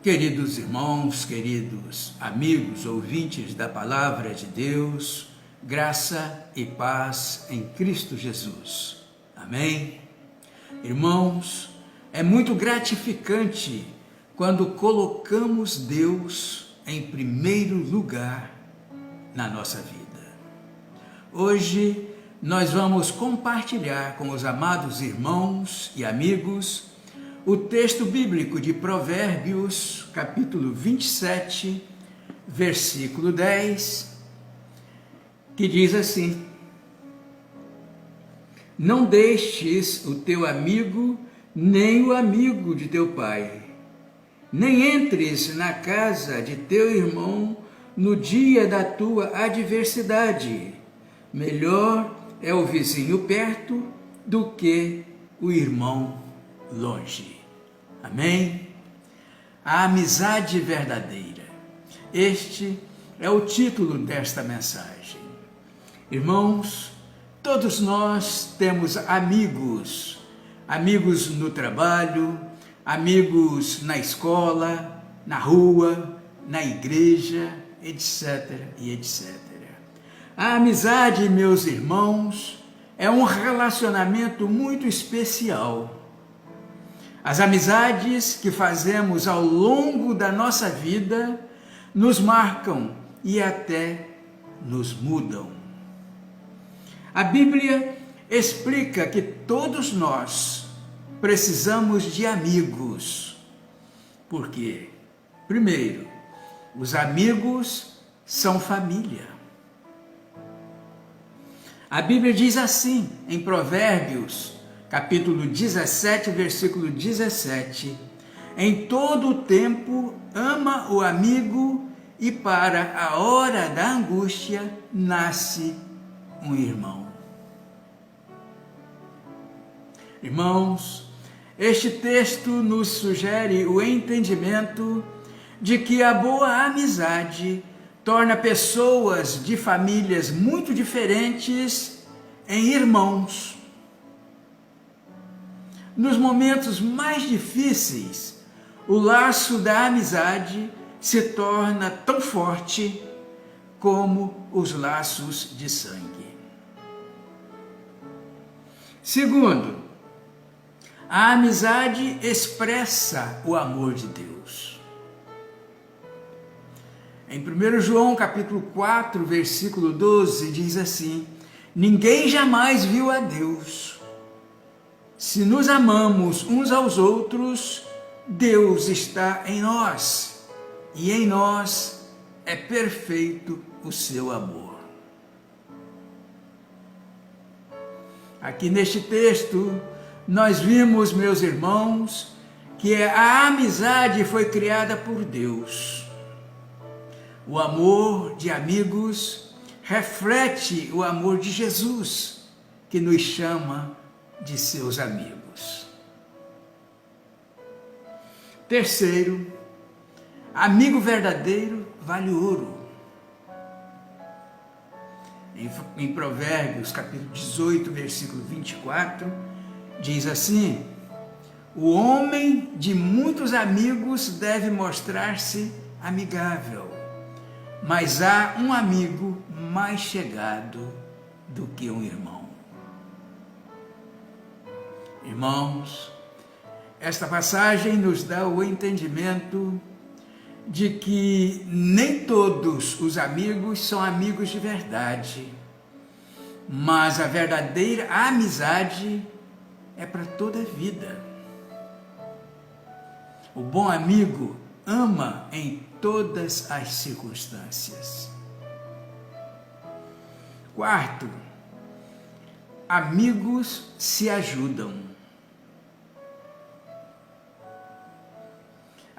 Queridos irmãos, queridos amigos, ouvintes da Palavra de Deus, graça e paz em Cristo Jesus. Amém? Irmãos, é muito gratificante quando colocamos Deus em primeiro lugar na nossa vida. Hoje nós vamos compartilhar com os amados irmãos e amigos o texto bíblico de Provérbios, capítulo 27, versículo 10, que diz assim: Não deixes o teu amigo, nem o amigo de teu pai, nem entres na casa de teu irmão no dia da tua adversidade. Melhor é o vizinho perto do que o irmão longe. Amém? A amizade verdadeira. Este é o título desta mensagem. Irmãos, todos nós temos amigos, amigos no trabalho, amigos na escola, na rua, na igreja, etc. e etc. A amizade, meus irmãos, é um relacionamento muito especial. As amizades que fazemos ao longo da nossa vida nos marcam e até nos mudam. A Bíblia explica que todos nós precisamos de amigos. Por quê? Primeiro, os amigos são família. A Bíblia diz assim, em Provérbios, capítulo 17, versículo 17, em todo o tempo ama o amigo e para a hora da angústia nasce um irmão. Irmãos, este texto nos sugere o entendimento de que a boa amizade torna pessoas de famílias muito diferentes em irmãos. Nos momentos mais difíceis, o laço da amizade se torna tão forte como os laços de sangue. Segundo, a amizade expressa o amor de Deus. Em 1 João capítulo 4, versículo 12, diz assim: Ninguém jamais viu a Deus. Se nos amamos uns aos outros, Deus está em nós, e em nós é perfeito o seu amor. Aqui neste texto, nós vimos, meus irmãos, que a amizade foi criada por Deus. O amor de amigos reflete o amor de Jesus, que nos chama de seus amigos. Terceiro, amigo verdadeiro vale ouro. Em Provérbios, capítulo 18, versículo 24, diz assim: O homem de muitos amigos deve mostrar-se amigável, mas há um amigo mais chegado do que um irmão. Irmãos, esta passagem nos dá o entendimento de que nem todos os amigos são amigos de verdade, mas a verdadeira amizade é para toda a vida. O bom amigo ama em todas as circunstâncias. Quarto, amigos se ajudam.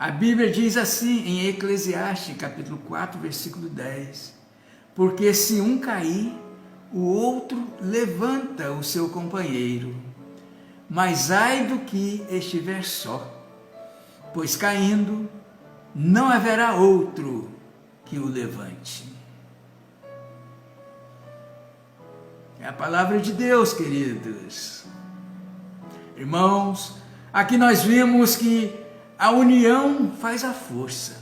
A Bíblia diz assim em Eclesiastes, capítulo 4, versículo 10, Porque se um cair, o outro levanta o seu companheiro, mas ai do que estiver só, pois caindo, não haverá outro que o levante. É a palavra de Deus, queridos. Irmãos, aqui nós vimos que A união faz a força.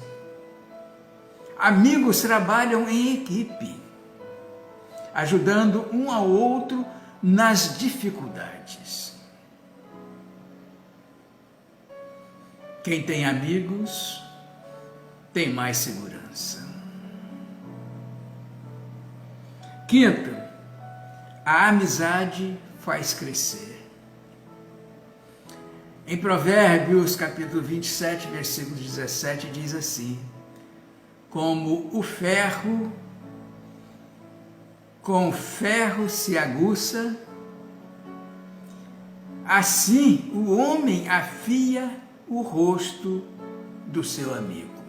Amigos trabalham em equipe, ajudando um ao outro nas dificuldades. Quem tem amigos tem mais segurança. Quinto, a amizade faz crescer. Em Provérbios, capítulo 27, versículo 17, diz assim: como o ferro, com ferro se aguça, assim o homem afia o rosto do seu amigo.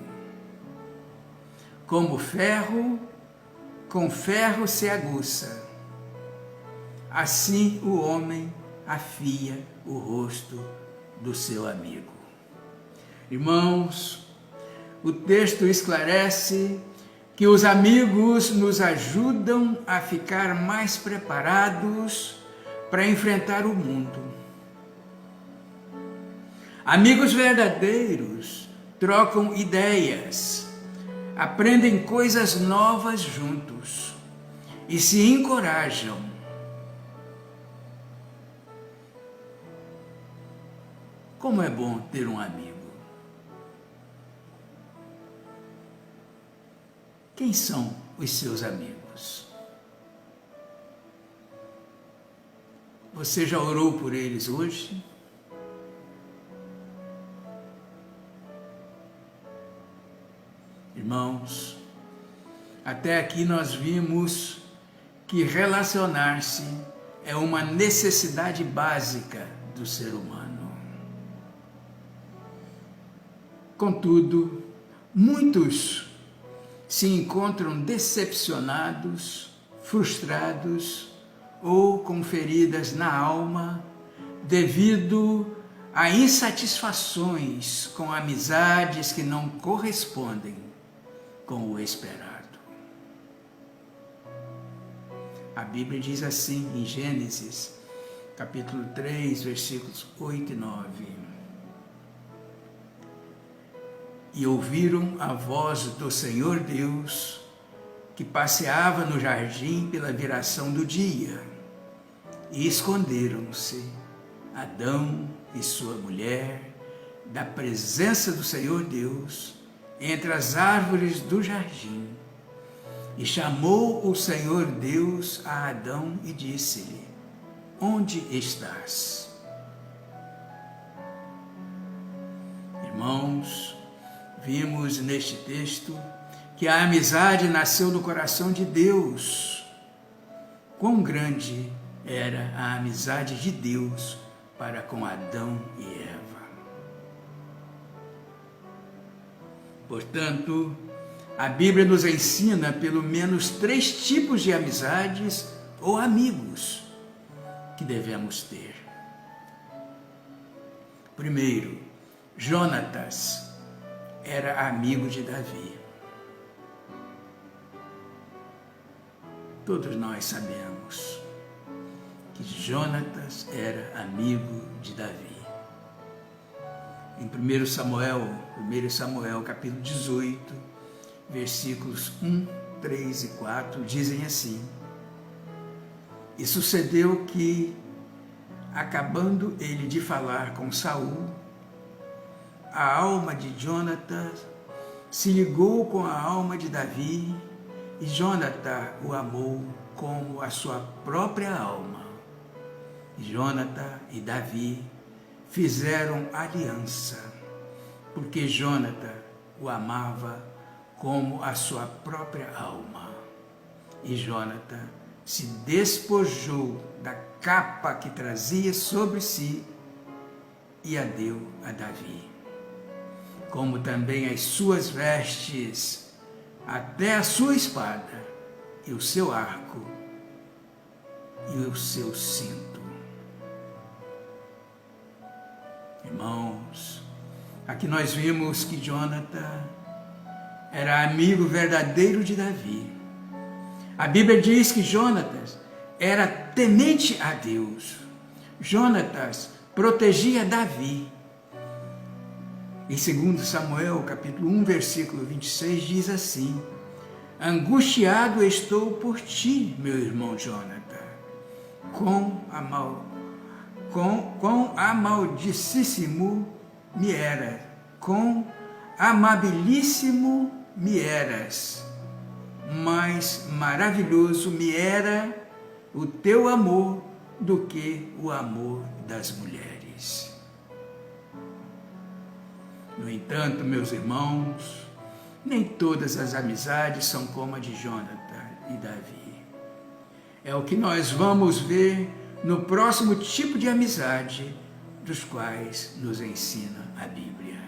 Como ferro, com ferro se aguça, assim o homem afia o rosto do seu amigo. Irmãos, o texto esclarece que os amigos nos ajudam a ficar mais preparados para enfrentar o mundo. Amigos verdadeiros trocam ideias, aprendem coisas novas juntos e se encorajam. Como é bom ter um amigo. Quem são os seus amigos? Você já orou por eles hoje? Irmãos, até aqui nós vimos que relacionar-se é uma necessidade básica do ser humano. Contudo, muitos se encontram decepcionados, frustrados ou com feridas na alma devido a insatisfações com amizades que não correspondem com o esperado. A Bíblia diz assim em Gênesis, capítulo 3, versículos 8 e 9. E ouviram a voz do Senhor Deus, que passeava no jardim pela viração do dia, e esconderam-se Adão e sua mulher da presença do Senhor Deus entre as árvores do jardim. E chamou o Senhor Deus a Adão e disse-lhe: onde estás? Irmãos, vimos neste texto que a amizade nasceu do coração de Deus. Quão grande era a amizade de Deus para com Adão e Eva. Portanto, a Bíblia nos ensina pelo menos 3 tipos de amizades ou amigos que devemos ter. Primeiro, Jonatas era amigo de Davi. Todos nós sabemos que Jonatas era amigo de Davi. Em 1 Samuel capítulo 18, versículos 1, 3 e 4, dizem assim: e sucedeu que, acabando ele de falar com Saul, a alma de Jonatas se ligou com a alma de Davi, e Jonatas o amou como a sua própria alma. Jonatas e Davi fizeram aliança, porque Jonatas o amava como a sua própria alma. E Jonatas se despojou da capa que trazia sobre si e a deu a Davi, como também as suas vestes, até a sua espada, e o seu arco, e o seu cinto. Irmãos, aqui nós vimos que Jonatas era amigo verdadeiro de Davi. A Bíblia diz que Jonatas era temente a Deus. Jonatas protegia Davi. Em 2 Samuel, capítulo 1, versículo 26, diz assim: angustiado estou por ti, meu irmão Jonathan, quão amaldicíssimo me era, quão amabilíssimo me eras, mais maravilhoso me era o teu amor do que o amor das mulheres. No entanto, meus irmãos, nem todas as amizades são como a de Jonathan e Davi. É o que nós vamos ver no próximo tipo de amizade dos quais nos ensina a Bíblia.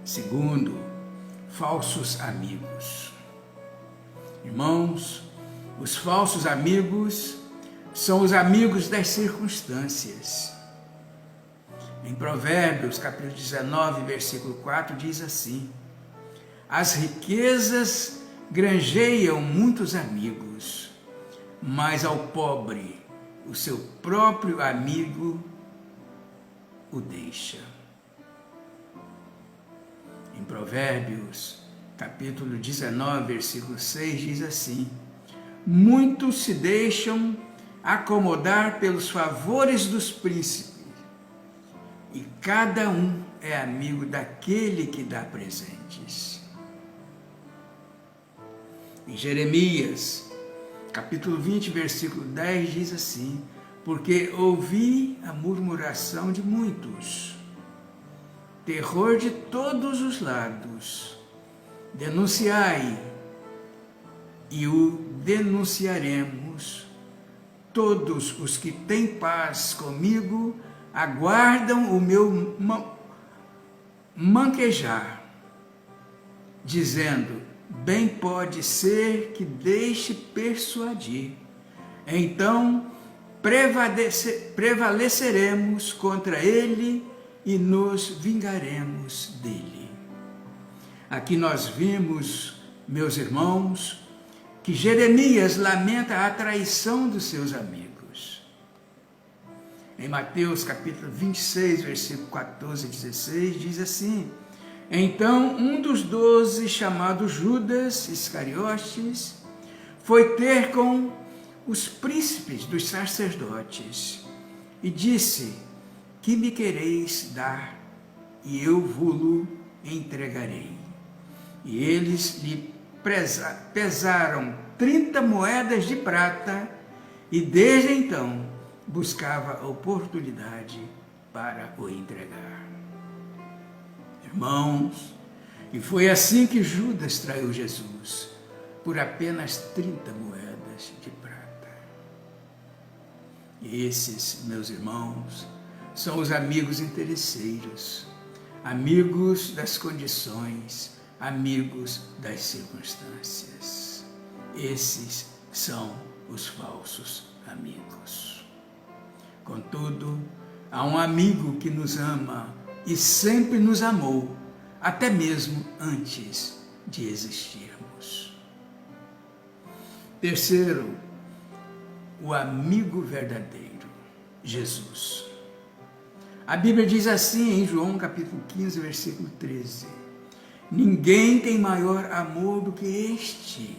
Segundo, falsos amigos. Irmãos, os falsos amigos são os amigos das circunstâncias. Em Provérbios, capítulo 19, versículo 4, diz assim: as riquezas granjeiam muitos amigos, mas ao pobre o seu próprio amigo o deixa. Em Provérbios, capítulo 19, versículo 6, diz assim: muitos se deixam acomodar pelos favores dos príncipes, e cada um é amigo daquele que dá presentes. Em Jeremias, capítulo 20, versículo 10, diz assim: porque ouvi a murmuração de muitos, terror de todos os lados, denunciai, e o denunciaremos. Todos os que têm paz comigo aguardam o meu manquejar, dizendo: bem pode ser que deixe persuadir. Então prevaleceremos contra ele e nos vingaremos dele. Aqui nós vimos, meus irmãos, que Jeremias lamenta a traição dos seus amigos. Em Mateus capítulo 26, versículo 14 e 16, diz assim: então um dos 12, chamado Judas Iscariotes, foi ter com os príncipes dos sacerdotes e disse: que me quereis dar, e eu vos-lo entregarei. E eles lhe pesaram 30 moedas de prata, e desde então buscava oportunidade para o entregar. Irmãos, e foi assim que Judas traiu Jesus, por apenas 30 moedas de prata. E esses, meus irmãos, são os amigos interesseiros, amigos das condições, amigos das circunstâncias. Esses são os falsos amigos. Contudo, há um amigo que nos ama e sempre nos amou, até mesmo antes de existirmos. Terceiro, o amigo verdadeiro, Jesus. A Bíblia diz assim em João capítulo 15, versículo 13: ninguém tem maior amor do que este,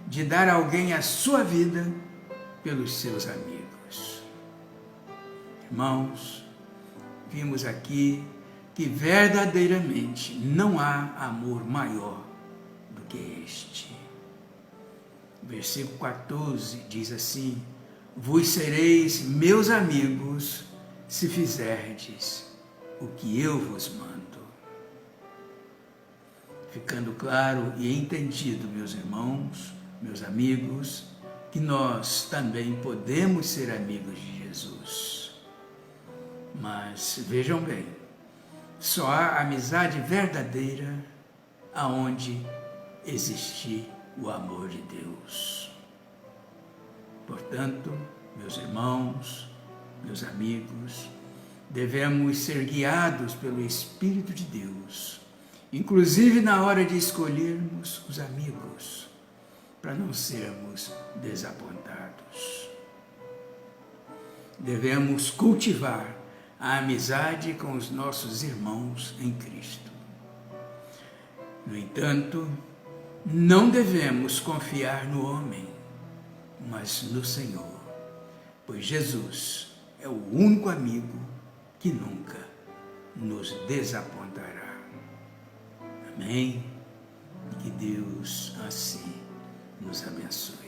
de dar a alguém a sua vida pelos seus amigos. Irmãos, vimos aqui que verdadeiramente não há amor maior do que este. Versículo 14 diz assim: vos sereis meus amigos se fizerdes o que eu vos mando. Ficando claro e entendido, meus irmãos, meus amigos, que nós também podemos ser amigos de Jesus. Mas vejam bem, só há amizade verdadeira aonde existir o amor de Deus. Portanto, meus irmãos, meus amigos, devemos ser guiados pelo Espírito de Deus, inclusive na hora de escolhermos os amigos, para não sermos desapontados. Devemos cultivar a amizade com os nossos irmãos em Cristo. No entanto, não devemos confiar no homem, mas no Senhor, pois Jesus é o único amigo que nunca nos desapontará. Amém? Que Deus assim nos abençoe.